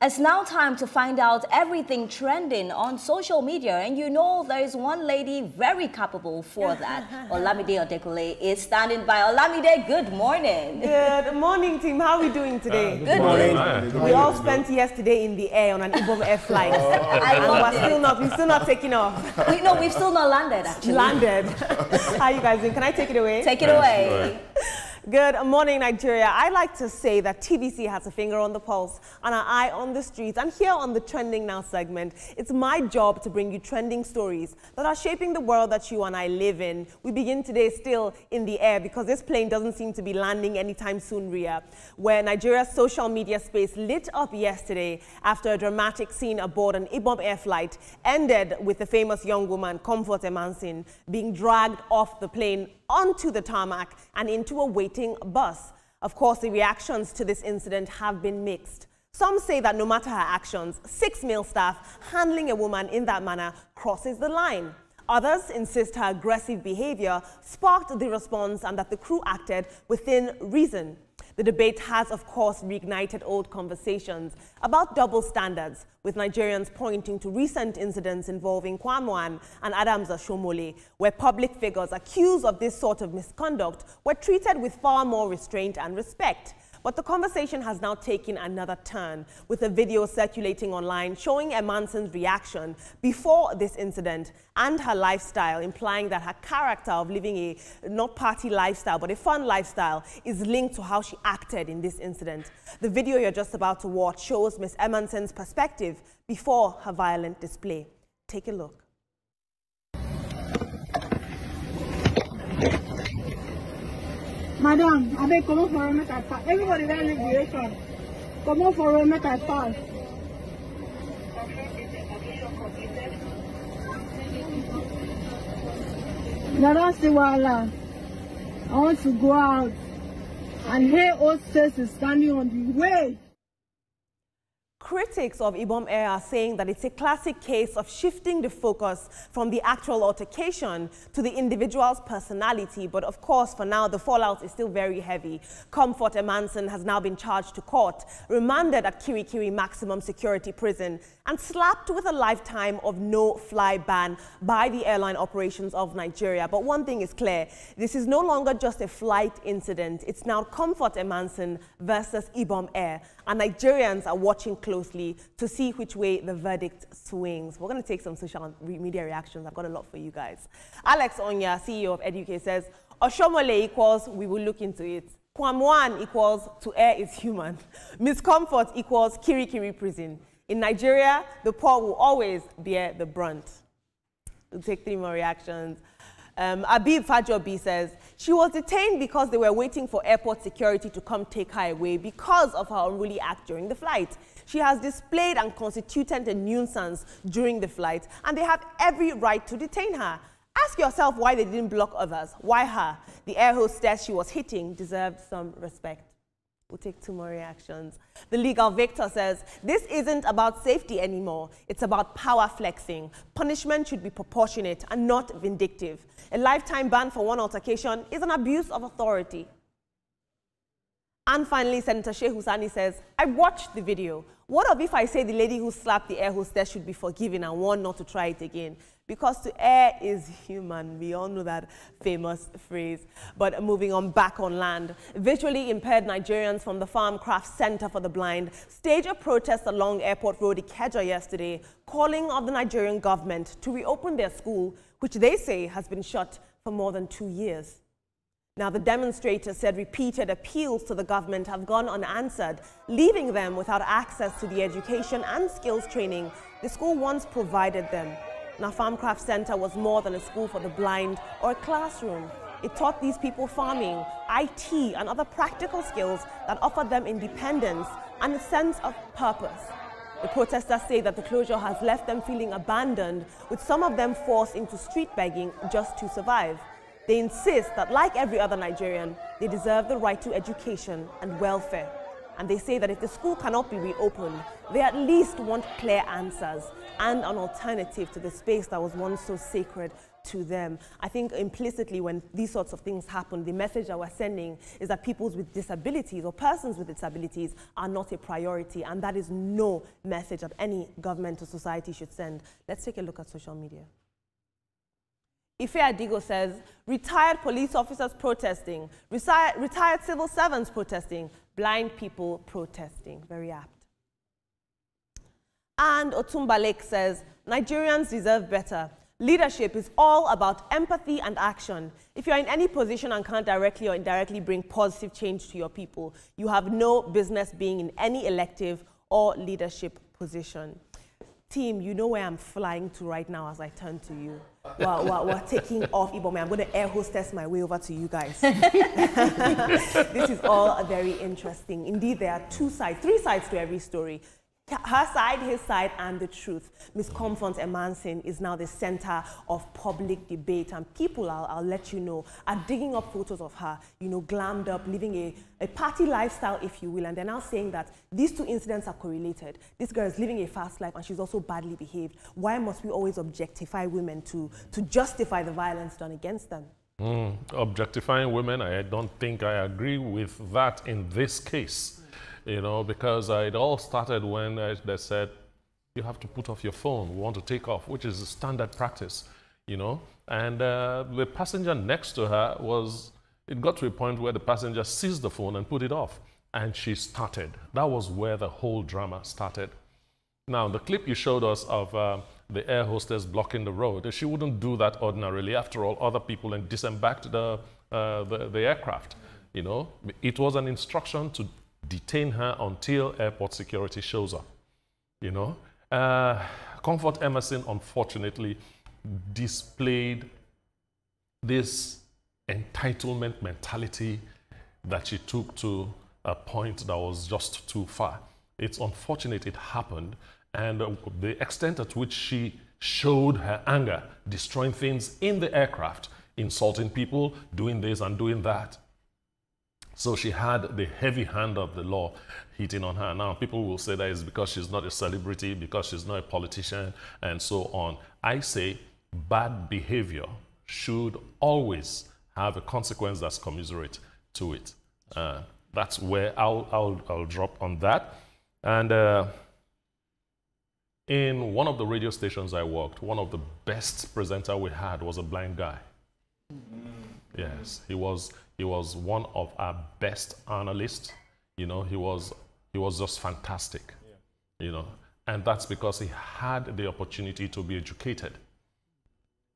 It's now time to find out everything trending on social media, and you know there is one lady very capable for that. Olamide Odekule is standing by. Olamide, good morning. Good morning, team. How are we doing today? Good morning. We all spent yesterday in the air on an Ibom air flight, and we're still not taking off. We've still not landed actually. Landed. How are you guys doing? Can I take it away? Take it away. Good morning, Nigeria. I like to say that TVC has a finger on the pulse and an eye on the streets. And here on the Trending Now segment, it's my job to bring you trending stories that are shaping the world that you and I live in. We begin today still in the air because this plane doesn't seem to be landing anytime soon, Ria, where Nigeria's social media space lit up yesterday after a dramatic scene aboard an Ibom air flight ended with the famous young woman, Comfort Emansin, being dragged off the plane onto the tarmac and into a waiting bus. Of course, the reactions to this incident have been mixed. Some say that no matter her actions, 6 male staff handling a woman in that manner crosses the line. Others insist her aggressive behavior sparked the response and that the crew acted within reason. The debate has, of course, reignited old conversations about double standards, with Nigerians pointing to recent incidents involving Kwamwan and Adams Ashomole, where public figures accused of this sort of misconduct were treated with far more restraint and respect. But the conversation has now taken another turn, with a video circulating online showing Emansin's reaction before this incident and her lifestyle, implying that her character of living a not party lifestyle but a fun lifestyle is linked to how she acted in this incident. The video you're just about to watch shows Ms. Emansin's perspective before her violent display. Take a look. Madam, I beg come on for a make I pass. Everybody that live the nation, come on for a make I pass. Now that's the wala. I want to go out, and here hostess is standing on the way. Critics of Ibom Air are saying that it's a classic case of shifting the focus from the actual altercation to the individual's personality. But of course, for now, the fallout is still very heavy. Comfort Emansin has now been charged to court, remanded at Kirikiri Maximum Security Prison, and slapped with a lifetime of no-fly ban by the airline operations of Nigeria. But one thing is clear, this is no longer just a flight incident. It's now Comfort Emansin versus Ibom Air, and Nigerians are watching closely to see which way the verdict swings. We're going to take some social media reactions. I've got a lot for you guys. Alex Onya, CEO of EduK, says, Oshomole equals, we will look into it. Kwamwan equals, to air is human. Miscomfort equals Kirikiri prison. In Nigeria, the poor will always bear the brunt. We'll take 3 more reactions. Abib Fajobi says, she was detained because they were waiting for airport security to come take her away because of her unruly act during the flight. She has displayed and constituted a nuisance during the flight, and they have every right to detain her. Ask yourself why they didn't block others. Why her? The air hostess she was hitting deserved some respect. We'll take 2 more reactions. The legal victor says, this isn't about safety anymore. It's about power flexing. Punishment should be proportionate and not vindictive. A lifetime ban for one altercation is an abuse of authority. And finally, Senator Sheikh Husani says, I watched the video. What if I say the lady who slapped the air hostess should be forgiven and warned not to try it again? Because to err is human. We all know that famous phrase. But moving on back on land, visually impaired Nigerians from the Farmcraft Center for the Blind staged a protest along Airport Road, Ikeja yesterday, calling on the Nigerian government to reopen their school, which they say has been shut for more than 2 years. Now, the demonstrators said repeated appeals to the government have gone unanswered, leaving them without access to the education and skills training the school once provided them. Now, Farmcraft Center was more than a school for the blind or a classroom. It taught these people farming, IT, and other practical skills that offered them independence and a sense of purpose. The protesters say that the closure has left them feeling abandoned, with some of them forced into street begging just to survive. They insist that, like every other Nigerian, they deserve the right to education and welfare. And they say that if the school cannot be reopened, they at least want clear answers and an alternative to the space that was once so sacred to them. I think implicitly when these sorts of things happen, the message that we're sending is that people with disabilities or persons with disabilities are not a priority, and that is no message that any government or society should send. Let's take a look at social media. Ife Adigo says, retired police officers protesting, retired civil servants protesting, blind people protesting. Very apt. And Otumba Lake says, Nigerians deserve better. Leadership is all about empathy and action. If you're in any position and can't directly or indirectly bring positive change to your people, you have no business being in any elective or leadership position. Team, you know where I'm flying to right now as I turn to you. We're taking off Ibom. I'm going to air hostess my way over to you guys. This is all very interesting. Indeed, there are three sides to every story. Her side, his side, and the truth. Ms. Comfort Emansin is now the center of public debate, and people, I'll let you know, are digging up photos of her, you know, glammed up, living a party lifestyle, if you will, and they're now saying that these two incidents are correlated. This girl is living a fast life, and she's also badly behaved. Why must we always objectify women to justify the violence done against them? Objectifying women, I don't think I agree with that in this case. You know, because it all started when they said, you have to put off your phone, we want to take off, which is a standard practice, you know. And the passenger next to her it got to a point where the passenger seized the phone and put it off. And she started. That was where the whole drama started. Now, the clip you showed us of the air hostess blocking the road, she wouldn't do that ordinarily. After all, other people and disembarked the aircraft, you know. It was an instruction to detain her until airport security shows up, you know. Comfort Emerson, unfortunately, displayed this entitlement mentality that she took to a point that was just too far. It's unfortunate it happened, and the extent at which she showed her anger, destroying things in the aircraft, insulting people, doing this and doing that. So she had the heavy hand of the law hitting on her. Now, people will say that it's because she's not a celebrity, because she's not a politician, and so on. I say bad behavior should always have a consequence that's commensurate to it. That's where I'll drop on that. And in one of the radio stations I worked, one of the best presenter we had was a blind guy. Yes, he was one of our best analysts. You know, he was just fantastic. Yeah. You know, and that's because he had the opportunity to be educated,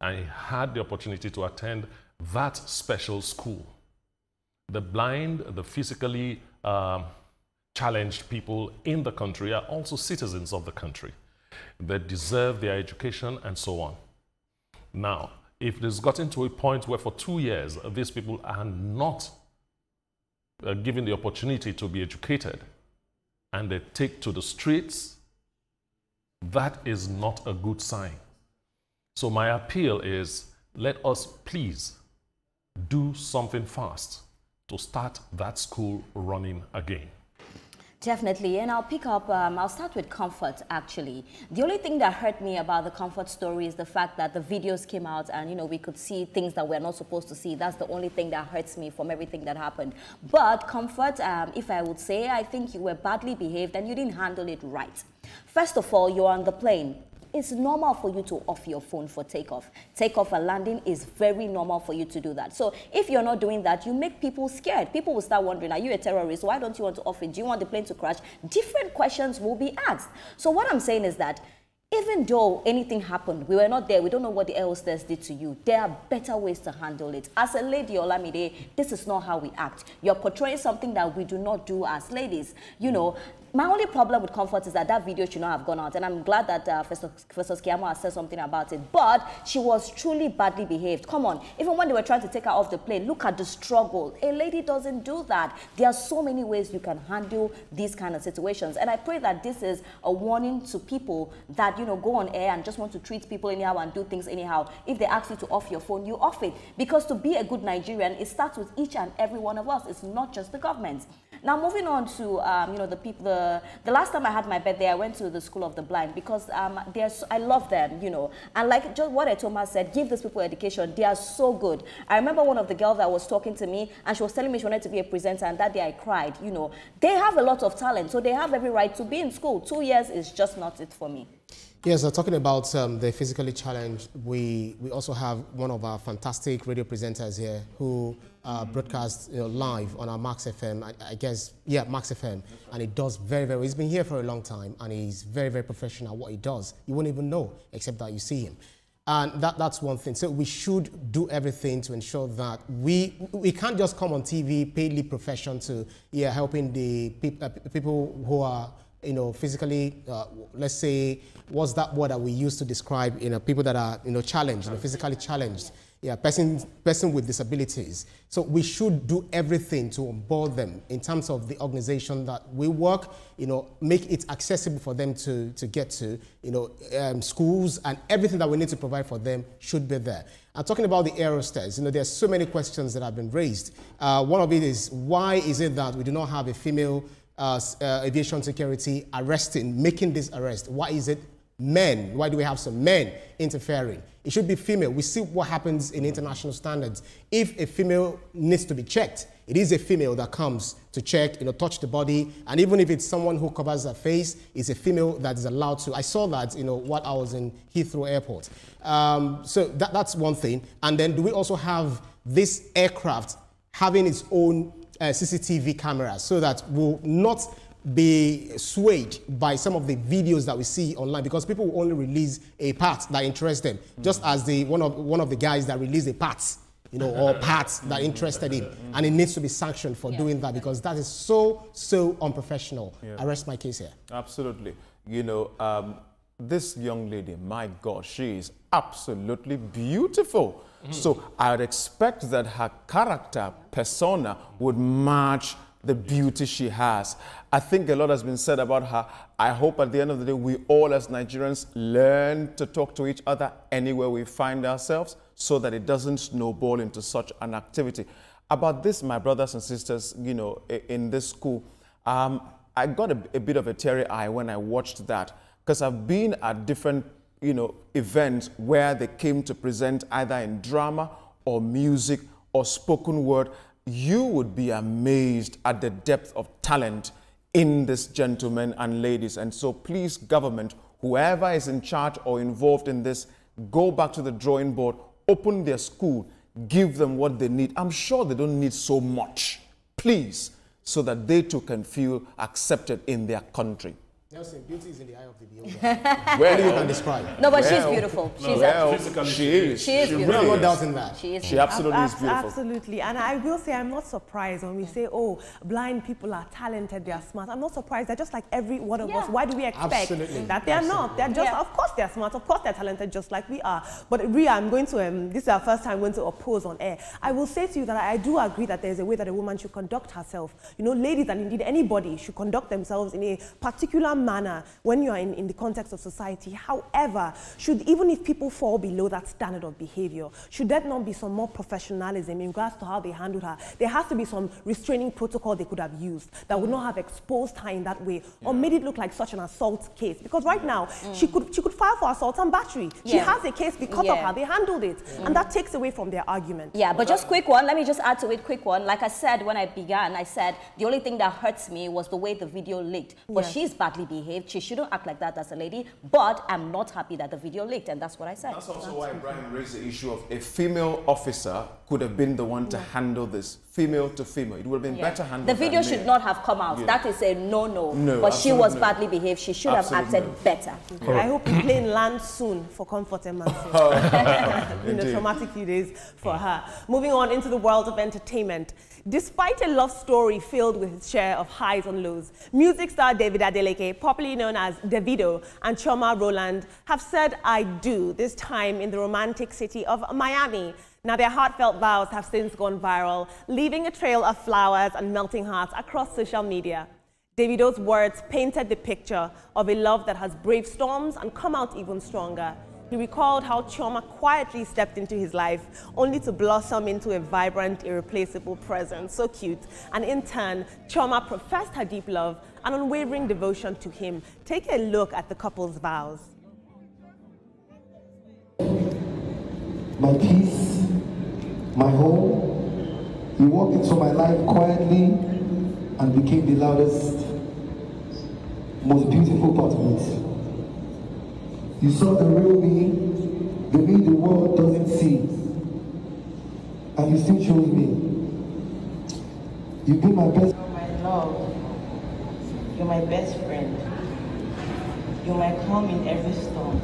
and he had the opportunity to attend that special school. The blind, the physically challenged people in the country are also citizens of the country. They deserve their education and so on. Now, if it's gotten to a point where for 2 years, these people are not given the opportunity to be educated, and they take to the streets, that is not a good sign. So my appeal is, let us please do something fast to start that school running again. Definitely, and I'll pick up, I'll start with Comfort, actually. The only thing that hurt me about the Comfort story is the fact that the videos came out and, you know, we could see things that we're not supposed to see. That's the only thing that hurts me from everything that happened. But Comfort, if I would say, I think you were badly behaved and you didn't handle it right. First of all, you're on the plane. It's normal for you to off your phone for takeoff. Takeoff and landing is very normal for you to do that. So if you're not doing that, you make people scared. People will start wondering, are you a terrorist? Why don't you want to off it? Do you want the plane to crash? Different questions will be asked. So what I'm saying is that even though anything happened, we were not there, we don't know what the air hostess did to you, there are better ways to handle it. As a lady, Olamide, this is not how we act. You're portraying something that we do not do as ladies. You know, my only problem with Comfort is that that video should not have gone out, and I'm glad that Professor Chioma has said something about it, but she was truly badly behaved. Come on, even when they were trying to take her off the plane, look at the struggle. A lady doesn't do that. There are so many ways you can handle these kind of situations, and I pray that this is a warning to people that, you know, go on air and just want to treat people anyhow and do things anyhow. If they ask you to off your phone, you off it, because to be a good Nigerian, it starts with each and every one of us. It's not just the government. Now, moving on to, you know, the last time I had my birthday, I went to the School of the Blind because I love them, you know. And like just what Chioma said, give these people education. They are so good. I remember one of the girls that was talking to me, and she was telling me she wanted to be a presenter, and that day I cried, you know. They have a lot of talent, so they have every right to be in school. 2 years is just not it for me. Yes, talking about the physically challenged, we also have one of our fantastic radio presenters here who broadcasts live on our Max FM, I guess, yeah, Max FM, and he does very, very well. He's been here for a long time, and he's very, very professional at what he does. You won't even know, except that you see him. And that's one thing. So we should do everything to ensure that we can't just come on TV, pay lead profession to helping the people who are physically, let's say, what's that word that we use to describe, people that are, challenged, physically challenged, person with disabilities. So we should do everything to onboard them in terms of the organization that we work, make it accessible for them to get to, schools, and everything that we need to provide for them should be there. And talking about the aerosters, there's so many questions that have been raised. One of it is, why is it that we do not have a female aviation security making this arrest? Why is it men? Why do we have some men interfering? It should be female. We see what happens in international standards. If a female needs to be checked, it is a female that comes to check, touch the body, and even if it's someone who covers their face, it's a female that is allowed to. I saw that, while I was in Heathrow Airport. So that's one thing. And then do we also have this aircraft having its own CCTV cameras so that we'll not be swayed by some of the videos that we see online, because people will only release a part that interests them, just as one of the guys that released a part, or parts that interested him, and it needs to be sanctioned for doing that, because that is so unprofessional. I rest my case here. Absolutely. This young lady, my God, she is absolutely beautiful. So I would expect that her character, persona, would match the beauty she has. I think a lot has been said about her. I hope at the end of the day, we all as Nigerians learn to talk to each other anywhere we find ourselves, so that it doesn't snowball into such an activity. About this, my brothers and sisters, in this school, I got a bit of a teary eye when I watched that, because I've been at different events where they came to present either in drama or music or spoken word. You would be amazed at the depth of talent in this gentlemen and ladies. And so please, government, whoever is in charge or involved in this, go back to the drawing board, open their school, give them what they need. I'm sure they don't need so much, please, so that they too can feel accepted in their country. Nelson, beauty is in the eye of the beholder. Well, you can describe. No, but she's beautiful. She is. She is beautiful. No doubt in that. She absolutely is beautiful. Absolutely. And I will say, I'm not surprised when we say, oh, blind people are talented, they are smart. I'm not surprised. They're just like every one of us. Why do we expect that they are not? They're just, of course they're smart, of course they're talented, just like we are. But Ria, I'm going to, this is our first time going to oppose on air. I will say to you that I do agree that there's a way that a woman should conduct herself. Ladies, and indeed anybody, should conduct themselves in a particular manner when you are in the context of society. However, even if people fall below that standard of behavior, should there not be some more professionalism in regards to how they handled her? There has to be some restraining protocol they could have used that would not have exposed her in that way, or made it look like such an assault case. Because right now, she could file for assault and battery. She has a case because of her. They handled it. And that takes away from their argument. Yeah, but just quick one. Let me just add to it, quick one. Like I said when I began, I said the only thing that hurts me was the way the video leaked. But she's badly behaved. She shouldn't act like that as a lady, but I'm not happy that the video leaked, and that's what I said. That's also why Brian raised the issue of a female officer could have been the one to handle this, female to female. It would have been better handled. The video should not have come out. That is a no-no. But she was badly behaved. She should have acted better. I hope the plane lands soon for Comfort and Manson. Traumatic few days for her. Moving on into the world of entertainment. Despite a love story filled with its share of highs and lows, music star David Adeleke, popularly known as Davido, and Chioma Rowland have said "I do," this time in the romantic city of Miami. Now, their heartfelt vows have since gone viral, leaving a trail of flowers and melting hearts across social media. Davido's words painted the picture of a love that has braved storms and come out even stronger. He recalled how Chioma quietly stepped into his life, only to blossom into a vibrant, irreplaceable presence. So cute. And in turn, Chioma professed her deep love and unwavering devotion to him. Take a look at the couple's vows. My peace, my home. You walked into my life quietly and became the loudest, most beautiful part of it. You saw the real me, the me the world doesn't see. And you still chose me. You've been my best. You're my love. You're my best friend. You're my calm in every storm.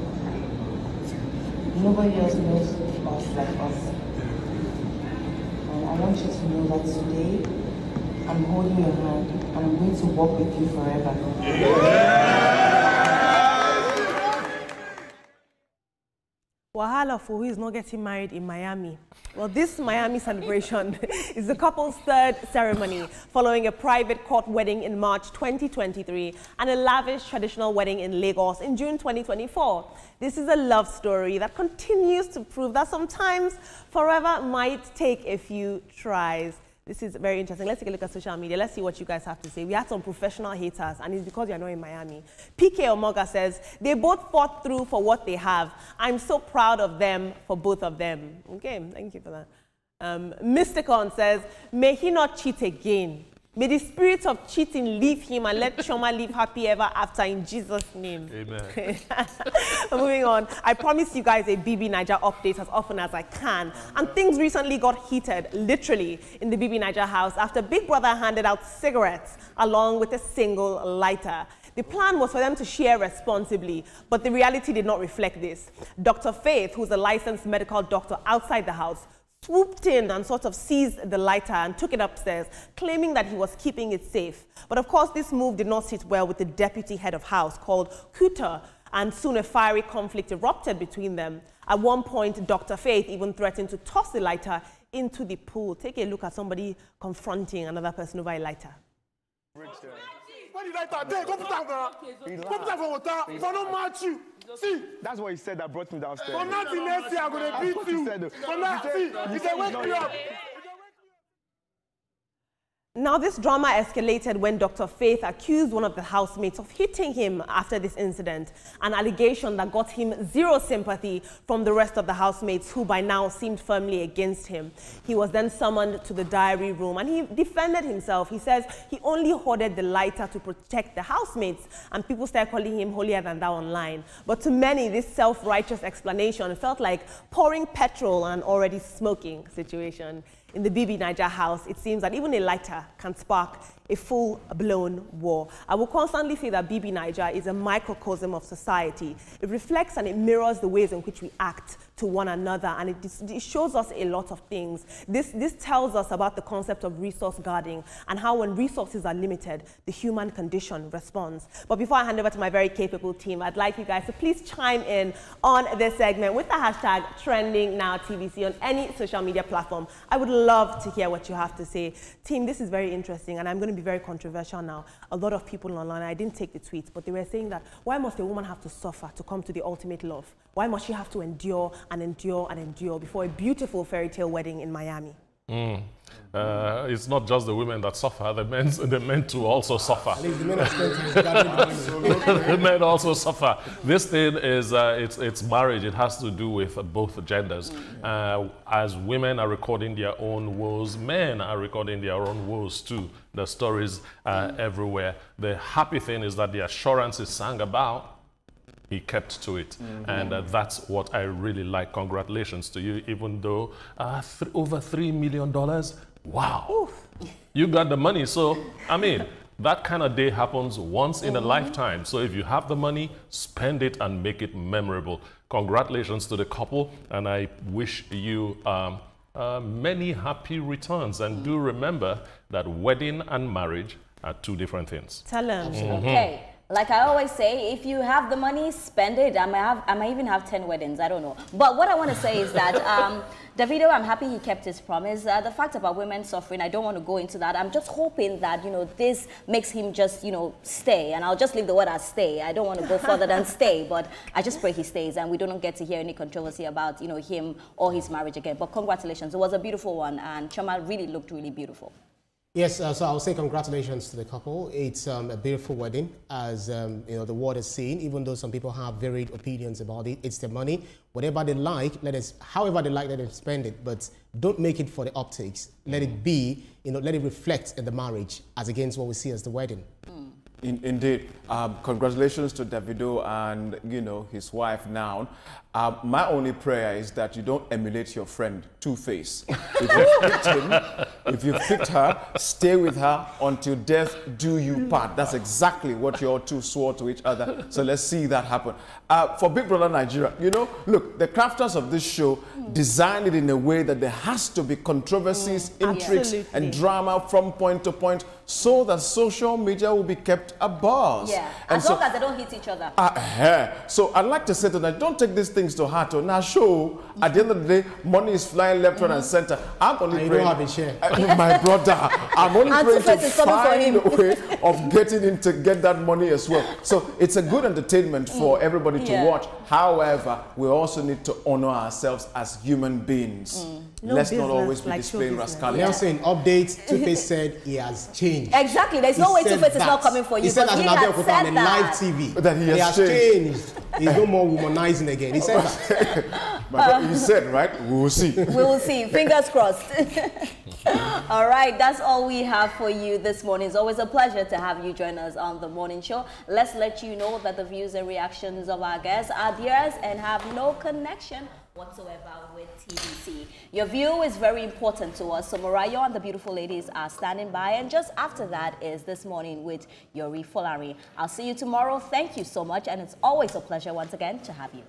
Nobody else knows us like us. And I want you to know that today, I'm holding your hand and I'm going to walk with you forever. Wahala for who is not getting married in Miami. Well, this Miami celebration is the couple's third ceremony following a private court wedding in March 2023 and a lavish traditional wedding in Lagos in June 2024. This is a love story that continues to prove that sometimes forever might take a few tries. This is very interesting. Let's take a look at social media. Let's see what you guys have to say. We had some professional haters, and it's because you're not in Miami. PK Omoga says, they both fought through for what they have. I'm so proud of them for both of them. Okay, thank you for that. Mysticon says, may he not cheat again. May the spirit of cheating leave him and let Chioma live happy ever after in Jesus' name. Amen. Moving on, I promise you guys a BB Niger update as often as I can. And things recently got heated, literally, in the BB Niger house after Big Brother handed out cigarettes along with a single lighter. The plan was for them to share responsibly, but the reality did not reflect this. Dr. Faith, who's a licensed medical doctor outside the house, swooped in and sort of seized the lighter and took it upstairs, claiming that he was keeping it safe. But of course, this move did not sit well with the deputy head of house called Kuta, and soon a fiery conflict erupted between them. At one point, Dr. Faith even threatened to toss the lighter into the pool. Take a look at somebody confronting another person over a lighter. When you lighter, there, go put that for water. For no match you. See, that's what he said that brought me downstairs. For nothing next year, I'm going to beat you. For nothing, see, he said, wake me up. Now, this drama escalated when Dr. Faith accused one of the housemates of hitting him after this incident, an allegation that got him zero sympathy from the rest of the housemates who by now seemed firmly against him. He was then summoned to the diary room and he defended himself. He says he only hoarded the lighter to protect the housemates, and people started calling him holier than thou online. But to many, this self-righteous explanation felt like pouring petrol on an already smoking situation. In the BB Niger house, it seems that even a lighter can spark a full-blown war. I will constantly say that BB Niger is a microcosm of society. It reflects and it mirrors the ways in which we act to one another, and it shows us a lot of things. This tells us about the concept of resource guarding and how when resources are limited, the human condition responds. But before I hand over to my very capable team, I'd like you guys to please chime in on this segment with the hashtag TrendingNowTVC on any social media platform. I would love to hear what you have to say. Team, this is very interesting, and I'm going to be very controversial now. A lot of people online, I didn't take the tweets, but they were saying that why must a woman have to suffer to come to the ultimate love? Why must she have to endure and endure and endure before a beautiful fairy tale wedding in Miami? It's not just the women that suffer, the men too also suffer. The men are The men also suffer. This thing is, it's marriage. It has to do with both genders. As women are recording their own woes, men are recording their own woes too. The stories are everywhere. The happy thing is that the assurance is sang about, he kept to it. And that's what I really like. Congratulations to you, even though over $3 million. Wow. Oof. You got the money. So, I mean, that kind of day happens once in a lifetime. So if you have the money, spend it and make it memorable. Congratulations to the couple. And I wish you many happy returns. And do remember that wedding and marriage are two different things. Tell them. Okay. Like I always say, if you have the money, spend it. I might even have 10 weddings. I don't know. But what I want to say is that Davido, I'm happy he kept his promise. The fact about women suffering, I don't want to go into that. I'm just hoping that, you know, this makes him just, you know, stay. And I'll just leave the word as stay. I don't want to go further than stay. But I just pray he stays and we don't get to hear any controversy about, you know, him or his marriage again. But congratulations. It was a beautiful one. And Chioma really looked really beautiful. Yes, so I'll say congratulations to the couple. It's a beautiful wedding, as you know, the world is seeing. Even though some people have varied opinions about it, it's their money. Whatever they like, however they like, let them spend it. But don't make it for the optics. Let it be, you know, let it reflect in the marriage, as against what we see as the wedding. Indeed. Congratulations to Davido and, you know, his wife now. My only prayer is that you don't emulate your friend, Two-Face. If you've picked him, if you've picked her, stay with her until death do you part. That's exactly what you all two swore to each other. So let's see that happen. For Big Brother Nigeria, you know, look, the crafters of this show designed it in a way that there has to be controversies, intrigues, and drama from point to point, so that social media will be kept abuzz. Yeah, and as long as they don't hit each other. So I'd like to say tonight, don't take these things to heart. Now, show at the end of the day, money is flying left, right, and center. I'm only praying, my brother. I'm only praying to find a way of getting in to get that money as well. So it's a good entertainment for everybody to watch. However, we also need to honor ourselves as human beings. Let's not always be displaying rascality. Nelson, update, Two-Face said he has changed. Exactly. There's no way Two-Face is not coming for you. He said that on live TV. That he has changed. He's no more womanizing again. He said that. He said, right? We will see. We will see. Fingers crossed. All right. That's all we have for you this morning. It's always a pleasure to have you join us on the morning show. Let's let you know that the views and reactions of our guests are theirs and have no connection whatsoever with TVC. Your view is very important to us, so Morayo and the beautiful ladies are standing by, and just after that is This Morning with Yori Folari. I'll see you tomorrow. Thank you so much, and it's always a pleasure once again to have you.